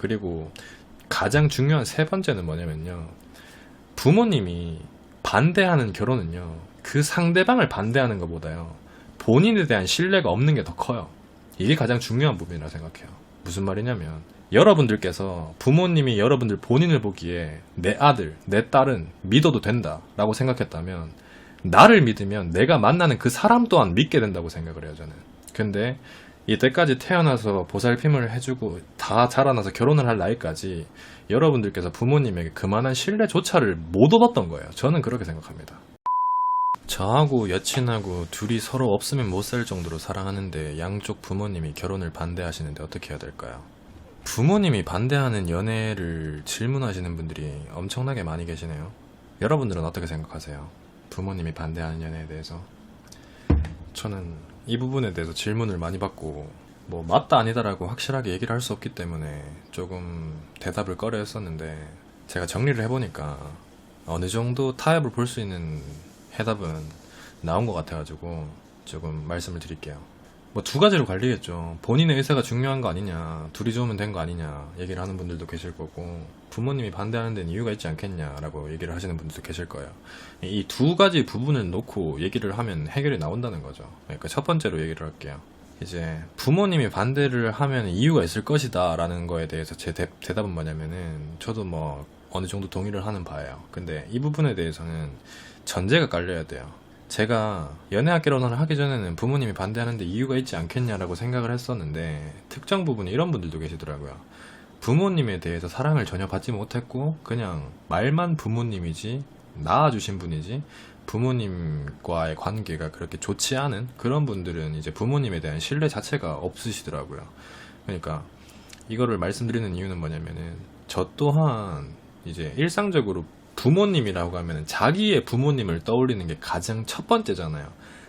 그리고 가장 중요한 세 번째는 뭐냐면요. 부모님이 반대하는 결혼은요. 그 상대방을 반대하는 것보다요. 본인에 대한 신뢰가 없는 게 더 커요. 이게 가장 중요한 부분이라 생각해요. 무슨 말이냐면 여러분들께서 부모님이 여러분들 본인을 보기에 내 아들, 내 딸은 믿어도 된다 라고 생각했다면 나를 믿으면 내가 만나는 그 사람 또한 믿게 된다고 생각을 해요, 저는. 근데 이때까지 태어나서 보살핌을 해주고 다 자라나서 결혼을 할 나이까지 여러분들께서 부모님에게 그만한 신뢰조차를 못 얻었던 거예요. 저는 그렇게 생각합니다. 저하고 여친하고 둘이 서로 없으면 못 살 정도로 사랑하는데 양쪽 부모님이 결혼을 반대하시는데 어떻게 해야 될까요? 부모님이 반대하는 연애를 질문하시는 분들이 엄청나게 많이 계시네요. 여러분들은 어떻게 생각하세요? 부모님이 반대하는 연애에 대해서? 저는 이 부분에 대해서 질문을 많이 받고 뭐 맞다 아니다라고 확실하게 얘기를 할 수 없기 때문에 조금 대답을 꺼려 했었는데 제가 정리를 해보니까 어느 정도 타협을 볼 수 있는 해답은 나온 것 같아가지고 조금 말씀을 드릴게요. 뭐 두 가지로 갈리겠죠. 본인의 의사가 중요한 거 아니냐, 둘이 좋으면 된 거 아니냐 얘기를 하는 분들도 계실 거고, 부모님이 반대하는 데는 이유가 있지 않겠냐라고 얘기를 하시는 분들도 계실 거예요. 이 두 가지 부분을 놓고 얘기를 하면 해결이 나온다는 거죠. 그러니까 첫 번째로 얘기를 할게요. 이제 부모님이 반대를 하면 이유가 있을 것이다 라는 거에 대해서 제 대답은 뭐냐면은, 저도 뭐 어느 정도 동의를 하는 바예요. 근데 이 부분에 대해서는 전제가 깔려야 돼요. 제가 연애학 결혼을 하기 전에는 부모님이 반대하는데 이유가 있지 않겠냐라고 생각을 했었는데, 특정 부분에 이런 분들도 계시더라고요. 부모님에 대해서 사랑을 전혀 받지 못했고 그냥 말만 부모님이지, 낳아주신 분이지 부모님과의 관계가 그렇게 좋지 않은 그런 분들은 이제 부모님에 대한 신뢰 자체가 없으시더라고요. 그러니까 이거를 말씀드리는 이유는 뭐냐면은, 저 또한 이제 일상적으로 부모님이라고 하면 자기의 부모님을 떠올리는 게 가장 첫 번째잖아요.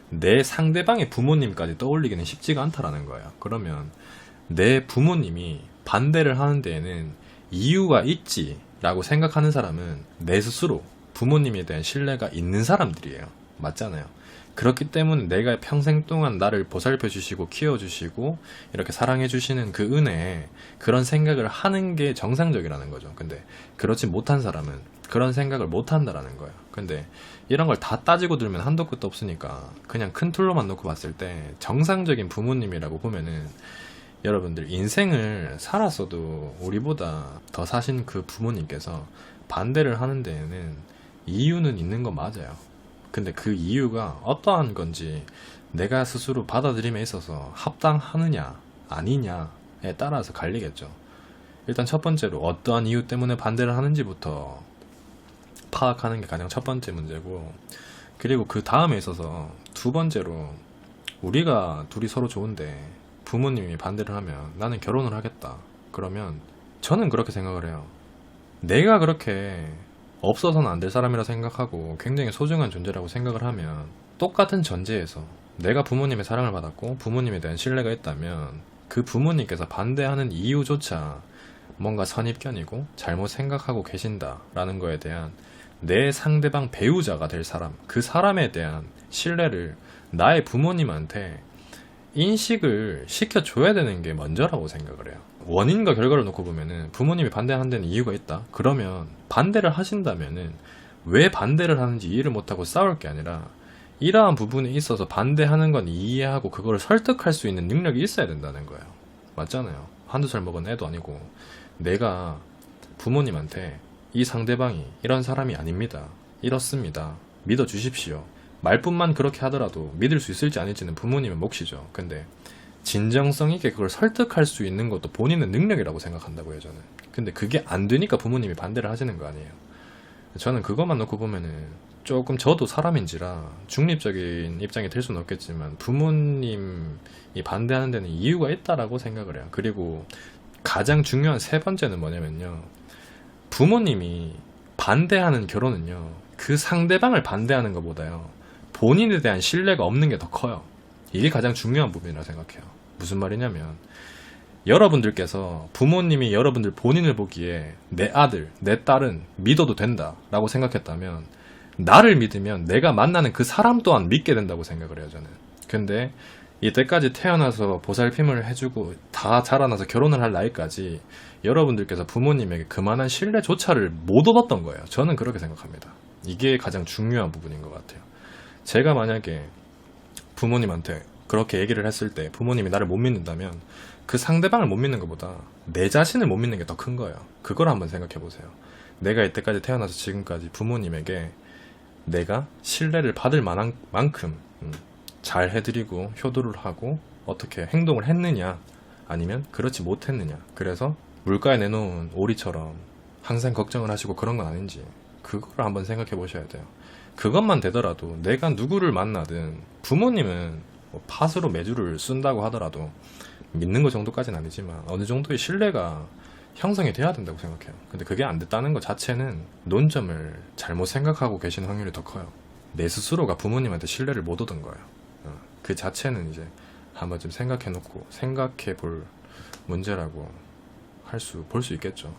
내 상대방의 부모님까지 떠올리기는 쉽지가 않다라는 거예요. 그러면 내 부모님이 반대를 하는 데에는 이유가 있지 라고 생각하는 사람은 내 스스로 부모님에 대한 신뢰가 있는 사람들이에요. 맞잖아요. 그렇기 때문에 내가 평생 동안 나를 보살펴 주시고 키워 주시고 이렇게 사랑해 주시는 그 은혜에 그런 생각을 하는 게 정상적이라는 거죠. 근데 그렇지 못한 사람은 그런 생각을 못 한다라는 거예요. 근데 이런 걸 다 따지고 들면 한도 끝도 없으니까 그냥 큰 틀로만 놓고 봤을 때 정상적인 부모님이라고 보면은, 여러분들 인생을 살았어도 우리보다 더 사신 그 부모님께서 반대를 하는 데에는 이유는 있는 건 맞아요. 근데 그 이유가 어떠한 건지 내가 스스로 받아들임에 있어서 합당하느냐 아니냐에 따라서 갈리겠죠. 일단 첫 번째로 어떠한 이유 때문에 반대를 하는지부터 파악하는 게 가장 첫 번째 문제고, 그리고 그 다음에 있어서 두 번째로, 우리가 둘이 서로 좋은데 부모님이 반대를 하면 나는 결혼을 하겠다 그러면 저는 그렇게 생각을 해요. 내가 그렇게 없어서는 안 될 사람이라 생각하고 굉장히 소중한 존재라고 생각을 하면, 똑같은 전제에서 내가 부모님의 사랑을 받았고 부모님에 대한 신뢰가 있다면 그 부모님께서 반대하는 이유조차 뭔가 선입견이고 잘못 생각하고 계신다라는 거에 대한 내 상대방 배우자가 될 사람, 그 사람에 대한 신뢰를 나의 부모님한테 인식을 시켜줘야 되는 게 먼저라고 생각을 해요. 원인과 결과를 놓고 보면은 부모님이 반대하는 데는 이유가 있다. 그러면 반대를 하신다면은 왜 반대를 하는지 이해를 못하고 싸울 게 아니라, 이러한 부분에 있어서 반대하는 건 이해하고 그걸 설득할 수 있는 능력이 있어야 된다는 거예요. 맞잖아요. 한두 살 먹은 애도 아니고 내가 부모님한테 이 상대방이 이런 사람이 아닙니다, 이렇습니다, 믿어주십시오, 말뿐만 그렇게 하더라도 믿을 수 있을지 아닐지는 부모님의 몫이죠. 근데 진정성 있게 그걸 설득할 수 있는 것도 본인의 능력이라고 생각한다고요, 저는. 근데 그게 안 되니까 부모님이 반대를 하시는 거 아니에요. 저는 그것만 놓고 보면은 조금, 저도 사람인지라 중립적인 입장이 될 수는 없겠지만 부모님이 반대하는 데는 이유가 있다라고 생각을 해요. 그리고 가장 중요한 세 번째는 뭐냐면요, 부모님이 반대하는 결혼은요, 그 상대방을 반대하는 것보다요 본인에 대한 신뢰가 없는 게 더 커요. 이게 가장 중요한 부분이라고 생각해요. 무슨 말이냐면, 여러분들께서 부모님이 여러분들 본인을 보기에 내 아들, 내 딸은 믿어도 된다 라고 생각했다면 나를 믿으면 내가 만나는 그 사람 또한 믿게 된다고 생각을 해요, 저는. 근데 이때까지 태어나서 보살핌을 해주고 다 자라나서 결혼을 할 나이까지 여러분들께서 부모님에게 그만한 신뢰조차를 못 얻었던 거예요. 저는 그렇게 생각합니다. 이게 가장 중요한 부분인 것 같아요. 제가 만약에 부모님한테 그렇게 얘기를 했을 때 부모님이 나를 못 믿는다면 그 상대방을 못 믿는 것보다 내 자신을 못 믿는 게 더 큰 거예요. 그걸 한번 생각해 보세요. 내가 이때까지 태어나서 지금까지 부모님에게 내가 신뢰를 받을 만한 만큼 잘 해드리고 효도를 하고 어떻게 행동을 했느냐 아니면 그렇지 못했느냐, 그래서 물가에 내놓은 오리처럼 항상 걱정을 하시고 그런 건 아닌지 그걸 한번 생각해 보셔야 돼요. 그것만 되더라도 내가 누구를 만나든 부모님은 뭐 팥으로 매주를 쓴다고 하더라도 믿는 것 정도까지는 아니지만 어느 정도의 신뢰가 형성이 돼야 된다고 생각해요. 근데 그게 안 됐다는 것 자체는 논점을 잘못 생각하고 계신 확률이 더 커요. 내 스스로가 부모님한테 신뢰를 못 얻은 거예요. 그 자체는 이제 한번 좀 생각해 놓고 생각해 볼 문제라고 볼 수 있겠죠.